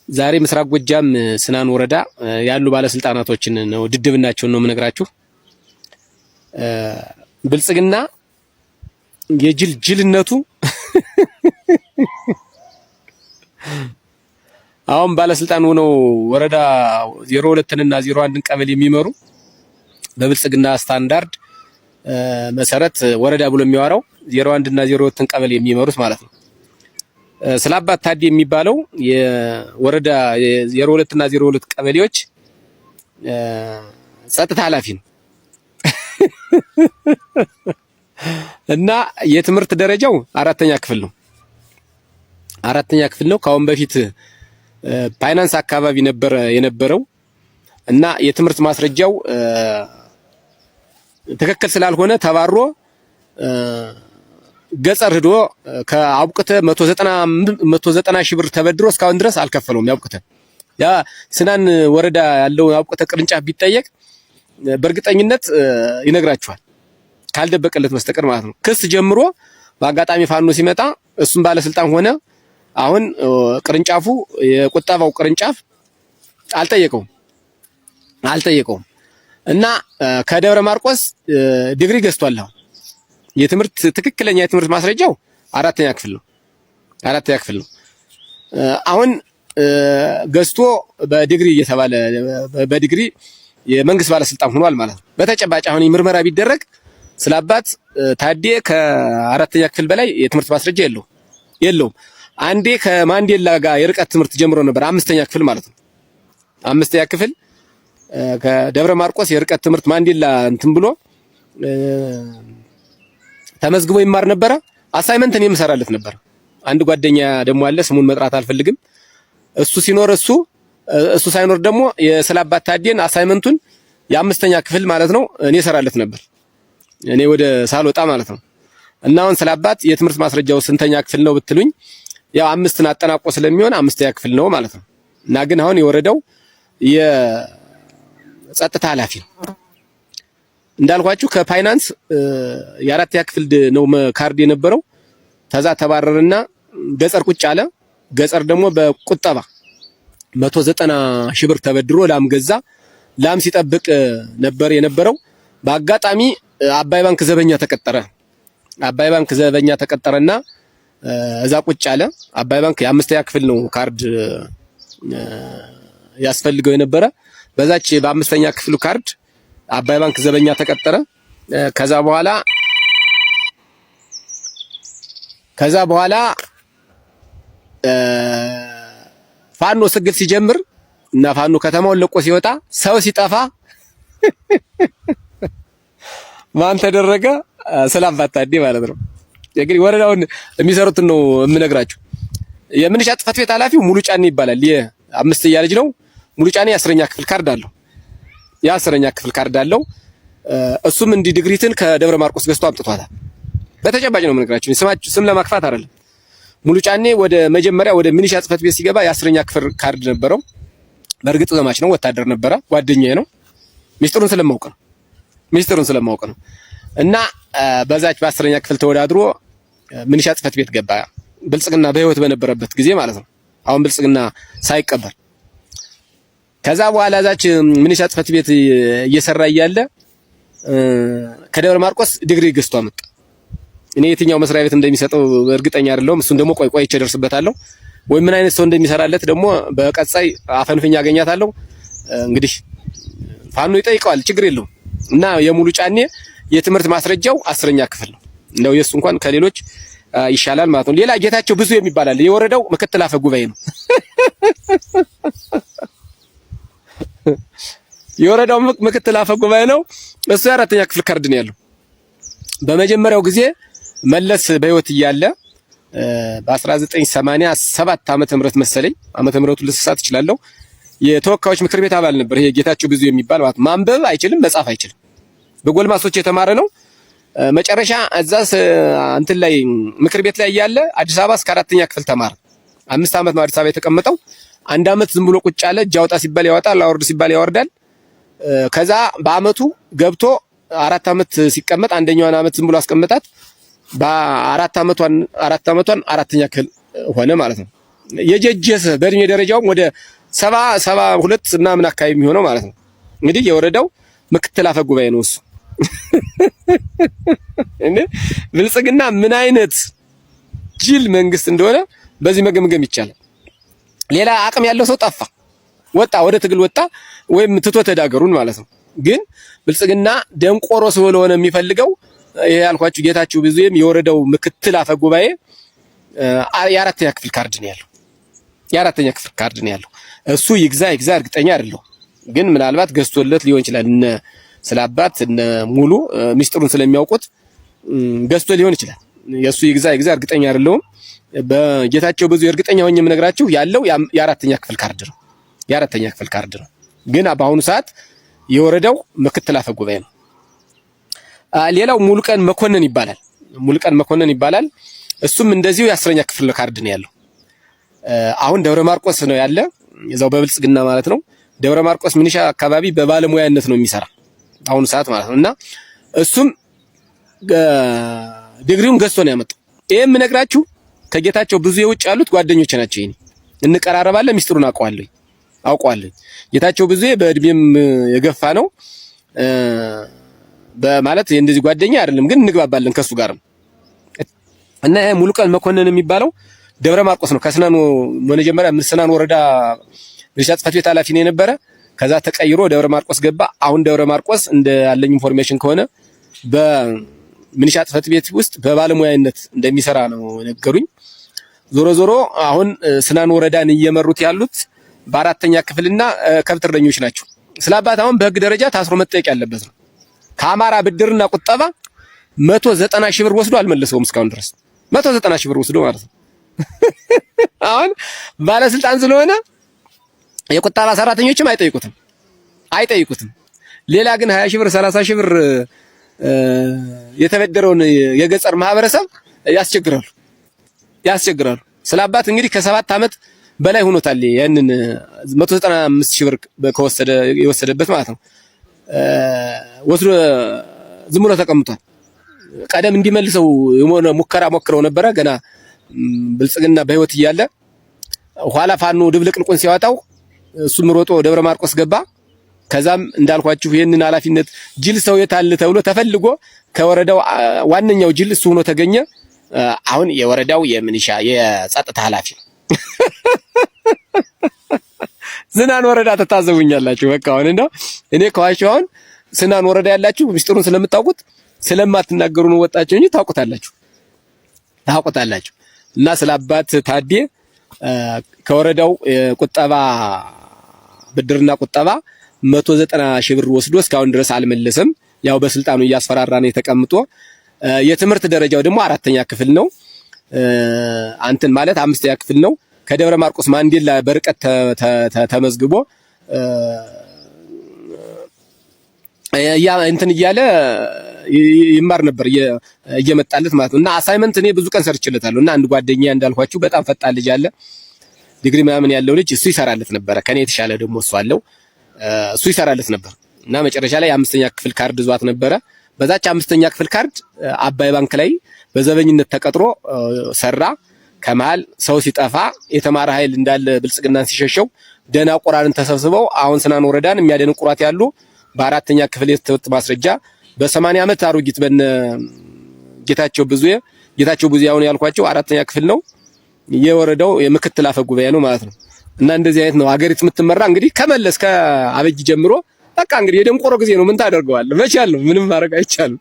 ዛሬ ምስራቅ ጎጃም ስናን ወረዳ ያሉ ባለስልጣናቶችን ነው ድድብናቸውን ነው የምነግራችሁ። ብልጽግና የጅልነቱ አሁን ባለስልጣን ሆነው ወረዳ 02 እና 01 ቀበሌ የሚመሩ በብልጽግና ስታንዳርድ መሰረት ወረዳ ብሎ የሚያወራው 01 እና 02 ቀበሌ የሚመሩት ማለት ነው። ስላባት ታዲ የሚባለው የወረዳ 02 እና 02 ቀበሌዎች ጸጥታ ኃላፊ ነው እና የትምህርት ደረጃው አራተኛ ክፍል ነው። አራተኛ ክፍል ነው። ካሁን በፊት ፋይናንስ አካባቢ ነበር የነበረው እና የትምህርት ማስረጃው ትክክል ስላልሆነ ተባሮ ገጸር ሄዶ ከአብቅተ 190 ሺህ ብር ተበድሮ እስካሁን ድረስ አልከፈለውም። ያብቅተ ያ ስናን ወረዳ ያለው አብቅተ ቅርንጫፍ ቢጠየቅ በእርግጠኝነት ይነግራችኋል፣ ካልደበቀለት በስተቀር ማለት ነው። ክስ ጀምሮ በአጋጣሚ ፋኖ ሲመጣ እሱም ባለስልጣን ሆነ። አሁን ቅርንጫፉ የቁጠባው ቅርንጫፍ አልጠየቀውም እና ከደብረ ማርቆስ ዲግሪ ገዝቷል። አሁን የትምህርት ትክክለኛ የትምህርት ማስረጃው አራተኛ ክፍል ነው። አሁን ገዝቶ በዲግሪ እየተባለ በዲግሪ የመንግስት ባለስልጣን ሆኗል ማለት ነው። በተጨባጭ አሁን ምርመራ ቢደረግ ስላባት ታዴ ከአራተኛ ክፍል በላይ የትምህርት ማስረጃ የለውም። አንዴ ከማንዴላ ጋር የርቀት ትምህርት ጀምሮ ነበር፣ አምስተኛ ክፍል ማለት ነው። አምስተኛ ክፍል ከደብረ ማርቆስ የርቀት ትምህርት ማንዴላ እንትን ብሎ ተመዝግቦ ይማር ነበረ። አሳይመንት እኔም እሰራለት ነበር። አንድ ጓደኛ ደግሞ አለ፣ ስሙን መጥራት አልፈልግም። እሱ ሲኖር እሱ ሳይኖር ደግሞ የስላባት ታዴን አሳይመንቱን የአምስተኛ ክፍል ማለት ነው እኔ እሰራለት ነበር፣ እኔ ወደ ሳልወጣ ማለት ነው። እና አሁን ስላባት የትምህርት ማስረጃው ስንተኛ ክፍል ነው ብትሉኝ ያው አምስትን አጠናቆ ስለሚሆን አምስተኛ ክፍል ነው ማለት ነው። እና ግን አሁን የወረደው የጸጥታ ኃላፊ ነው እንዳልኳችሁ። ከፋይናንስ የአራተኛ ክፍል ነው ካርድ የነበረው። ተዛ ተባረረና ገጸር ቁጭ አለ። ገጸር ደግሞ በቁጠባ 190 ሺህ ብር ተበድሮ ላም ገዛ። ላም ሲጠብቅ ነበር የነበረው። በአጋጣሚ አባይ ባንክ ዘበኛ ተቀጠረና እዛ ቁጭ አለ። አባይ ባንክ የአምስተኛ ክፍል ነው ካርድ ያስፈልገው የነበረ። በዛች በአምስተኛ ክፍሉ ካርድ አባይ ባንክ ዘበኛ ተቀጠረ። ከዛ በኋላ ፋኖ ስግል ሲጀምር እና ፋኖ ከተማውን ለቆ ሲወጣ ሰው ሲጠፋ ማን ተደረገ? ስላባት ታዴ ማለት ነው። እንግዲህ ወረዳውን የሚሰሩትን ነው የምነግራችሁ። የምንሻ ጽሕፈት ቤት ኃላፊው ሙሉ ጫኔ ይባላል። የአምስተኛ ልጅ ነው። ሙሉ ጫኔ የ10ኛ ክፍል ካርድ አለው። የ10ኛ ክፍል ካርድ አለው። እሱም እንዲህ ዲግሪትን ከደብረ ማርቆስ ገዝቶ አምጥቷታል። በተጨባጭ ነው የምነግራችሁ፣ ስም ለማክፋት አይደለም። ሙሉ ጫኔ ወደ መጀመሪያ ወደ ሚኒሻ ጽሕፈት ቤት ሲገባ የ10ኛ ክፍል ካርድ ነበረው። በእርግጥ ዘማች ነው፣ ወታደር ነበረ፣ ጓደኛዬ ነው። ሚስጥሩን ስለማውቅ ነው። እና በዛች በ10ኛ ክፍል ተወዳድሮ ሚኒሻ ጽሕፈት ቤት ገባ። ብልጽግና በህይወት በነበረበት ጊዜ ማለት ነው። አሁን ብልጽግና ሳይቀበር ከዛ በኋላ ዛች ሚኒሻ ጽሕፈት ቤት እየሰራ እያለ ከደብረ ማርቆስ ዲግሪ ገዝቶ አመጣ። እኔ የትኛው መስሪያ ቤት እንደሚሰጠው እርግጠኛ አይደለሁም። እሱን ደግሞ ቆይቼ ደርስበታለሁ። ወይ ምን አይነት ሰው እንደሚሰራለት ደግሞ በቀጻይ አፈንፍኛ አገኛታለሁ። እንግዲህ ፋኖ ይጠይቀዋል፣ ችግር የለውም። እና የሙሉ ጫኔ የትምህርት ማስረጃው 10ኛ ክፍል ነው። እንደው የሱ እንኳን ከሌሎች ይሻላል ማለት ነው። ሌላ ጌታቸው ብዙ የሚባል አለ። የወረዳው ምክትል አፈ ጉባኤ ነው። የወረዳው ምክትል አፈ ጉባኤ ነው። እሱ የ4ኛ ክፍል ካርድ ነው ያለው። በመጀመሪያው ጊዜ መለስ በህይወት እያለ በ1987 ዓመተ ምህረት መሰለኝ፣ ዓመተ ምህረቱን ልስሳት እችላለሁ። የተወካዮች ምክር ቤት አባል ነበር። ይሄ ጌታቸው ብዙ የሚባል ማለት ማንበብ አይችልም፣ መጻፍ አይችልም። በጎልማሶች የተማረ ነው። መጨረሻ እዛስ እንትን ላይ ምክር ቤት ላይ እያለ አዲስ አበባ እስከ 4ኛ ክፍል ተማረ። 5 ዓመት ነው አዲስ አበባ የተቀመጠው። 1 ዓመት ዝም ብሎ ቁጭ አለ። እጅ አውጣ ሲባል ያወጣል፣ አወርድ ሲባል ያወርዳል። ከዛ በአመቱ ገብቶ 4 ዓመት ሲቀመጥ 1ኛዋን ዓመት ዝም ብሎ አስቀመጣት። በ4 ዓመቷን 4ኛ ክፍል ሆነ ማለት ነው። የጀጀሰ በእድሜ ደረጃውም ወደ 72 ምናምን አካባቢ የሚሆነው ማለት ነው። እንግዲህ የወረዳው ምክትል አፈ ጉባኤ ነው እሱ። እንዴ ብልጽግና ምን አይነት ጅል መንግስት እንደሆነ በዚህ መገምገም ይቻላል። ሌላ አቅም ያለው ሰው ጠፋ፣ ወጣ፣ ወደ ትግል ወጣ፣ ወይም ትቶ ተዳገሩን ማለት ነው። ግን ብልጽግና ደንቆሮ ስለሆነ የሚፈልገው ይሄ ያልኳችሁ ጌታቸው ብዙም የወረዳው ምክትል አፈ ጉባኤ የአራተኛ ክፍል ካርድ ነው ያለው። የአራተኛ ክፍል ካርድ ነው ያለው። እሱ ይግዛ እርግጠኛ አይደለሁ፣ ግን ምናልባት ገዝቶለት ሊሆን ይችላል። እነ ስላባት እነ ሙሉ ሚስጥሩን ስለሚያውቁት ገዝቶ ሊሆን ይችላል። የሱ ይግዛ እርግጠኛ አይደለሁም። በጌታቸው ብዙ እርግጠኛ ሆኜ የምነግራችሁ ያለው የአራተኛ ክፍል ካርድ ነው። የአራተኛ ክፍል ካርድ ነው። ግን በአሁኑ ሰዓት የወረዳው ምክትል አፈ ጉባኤ ነው። ሌላው ሙሉቀን መኮንን ይባላል። ሙሉቀን መኮንን ይባላል። እሱም እንደዚሁ የአስረኛ ክፍል ካርድ ነው ያለው። አሁን ደብረ ማርቆስ ነው ያለ፣ እዛው በብልጽግና ማለት ነው። ደብረ ማርቆስ ሚኒሻ አካባቢ በባለሙያነት ነው የሚሰራ አሁን ሰዓት ማለት ነው። እና እሱም ዲግሪውን ገዝቶ ነው ያመጣው። ይሄም የምነግራችሁ ከጌታቸው ብዙ የውጭ ያሉት ጓደኞች ናቸው። ይሄን እንቀራረባለን፣ ሚስጥሩን አውቀዋለሁ። ጌታቸው ብዙ በእድሜም የገፋ ነው በማለት እንደዚህ ጓደኛ አይደለም፣ ግን እንግባባለን ከሱ ጋርም። እና ይሄ ሙሉቀን መኮንን የሚባለው ደብረ ማርቆስ ነው። ከስናን መጀመሪያ ስናን ወረዳ ሚሊሻ ጽሕፈት ቤት ኃላፊ ነው የነበረ። ከዛ ተቀይሮ ደብረ ማርቆስ ገባ። አሁን ደብረ ማርቆስ እንደ ያለኝ ኢንፎርሜሽን ከሆነ በሚሊሻ ጽሕፈት ቤት ውስጥ በባለሙያነት እንደሚሰራ ነው ነገሩኝ። ዞሮ አሁን ስናን ወረዳን እየመሩት ያሉት በአራተኛ ክፍልና ከብት እረኞች ናቸው። ስላባት አሁን በህግ ደረጃ ታስሮ መጠየቅ ያለበት ነው። ከአማራ ብድርና ቁጠባ 190 ሺህ ብር ወስዶ አልመለሰውም እስካሁን ድረስ 190 ሺህ ብር ወስዶ ማለት ነው። አሁን ባለስልጣን ስለሆነ የቁጠባ ሰራተኞችም አይጠይቁትም። ሌላ ግን 20 ሺህ ብር 30 ሺህ ብር የተበደረውን የገጠር ማህበረሰብ ያስቸግራሉ። ስላባት እንግዲህ ከ7 ዓመት በላይ ሆኖታል። ያንን 195 ሺህ ብር የወሰደበት ማለት ነው። ወስዶ ዝም ብሎ ተቀምጧል። ቀደም እንዲመልሰው የሆነ ሙከራ ሞክረው ነበረ ገና ብልጽግና በህይወት እያለ። ኋላ ፋኖ ድብልቅልቁን ሲያወጣው እሱም ሮጦ ደብረ ማርቆስ ገባ። ከዛም እንዳልኳችሁ ይሄንን ኃላፊነት ጅል ሰው የታለ ተብሎ ተፈልጎ ከወረዳው ዋነኛው ጅል እሱ ሆኖ ተገኘ። አሁን የወረዳው የሚሊሻ የጸጥታ ኃላፊ ነው። ስናን ወረዳ ተታዘቡኛላችሁ። በቃ አሁን እንደው እኔ ከዋሻው አሁን ስናን ወረዳ ያላችሁ ሚስጥሩን ስለምታውቁት ስለማትናገሩ ነው ወጣችሁ እንጂ ታውቁታላችሁ። እና ስላባት ታዴ ከወረዳው ቁጠባ ብድርና ቁጠባ 190 ሺህ ብር ወስዶ እስካሁን ድረስ አልመለሰም። ያው በስልጣኑ እያስፈራራ ነው የተቀምጦ። የትምህርት ደረጃው ደግሞ 4ኛ ክፍል ነው። አንተን ማለት 5ኛ ክፍል ነው። ከደብረ ማርቆስ ማንዴላ በርቀት ተመዝግቦ እንትን እያለ ይማር ነበር እየመጣለት ማለት ነው። እና አሳይመንት እኔ ብዙ ቀን ሰርችለታለሁ። እና አንድ ጓደኛ እንዳልኳችሁ በጣም ፈጣን ልጅ አለ፣ ዲግሪ ምናምን ያለው ልጅ እሱ ይሰራለት ነበር። ከኔ የተሻለ ደግሞ እሱ አለው፣ እሱ ይሰራለት ነበር። እና መጨረሻ ላይ 5ኛ ክፍል ካርድ ዟት ነበረ። በዛች 5ኛ ክፍል ካርድ አባይ ባንክ ላይ በዘበኝነት ተቀጥሮ ሰራ። ከመሃል ሰው ሲጠፋ የተማረ ኃይል እንዳለ ብልጽግናን ሲሸሸው ደናቁራንን ተሰብስበው አሁን ስናን ወረዳን የሚያደንቁራት ያሉ በ4ኛ ክፍል የትምህርት ማስረጃ በ80 ዓመት አሮጊት በነ ጌታቸው ብዙ አሁን ያልኳቸው 4ኛ ክፍል ነው። የወረዳው የምክትል አፈ ጉባኤ ነው ማለት ነው። እና እንደዚህ አይነት ነው ሀገሪቱ የምትመራ። እንግዲህ ከመለስ ከአበጅ ጀምሮ በቃ እንግዲህ የደንቆሮ ጊዜ ነው። ምን ታደርገዋለህ? መቻል ነው፣ ምንም ማድረግ አይቻልም።